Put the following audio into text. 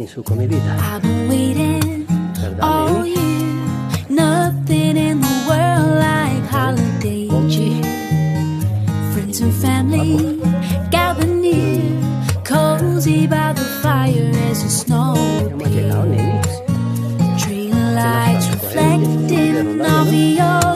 in su come vita. I've been waiting Verdad, all year. Nothing in the world like holiday cheer. Friends and family gather near, cozy by the fire as the snow Siamo llegati, appears. Trail lights reflecting off your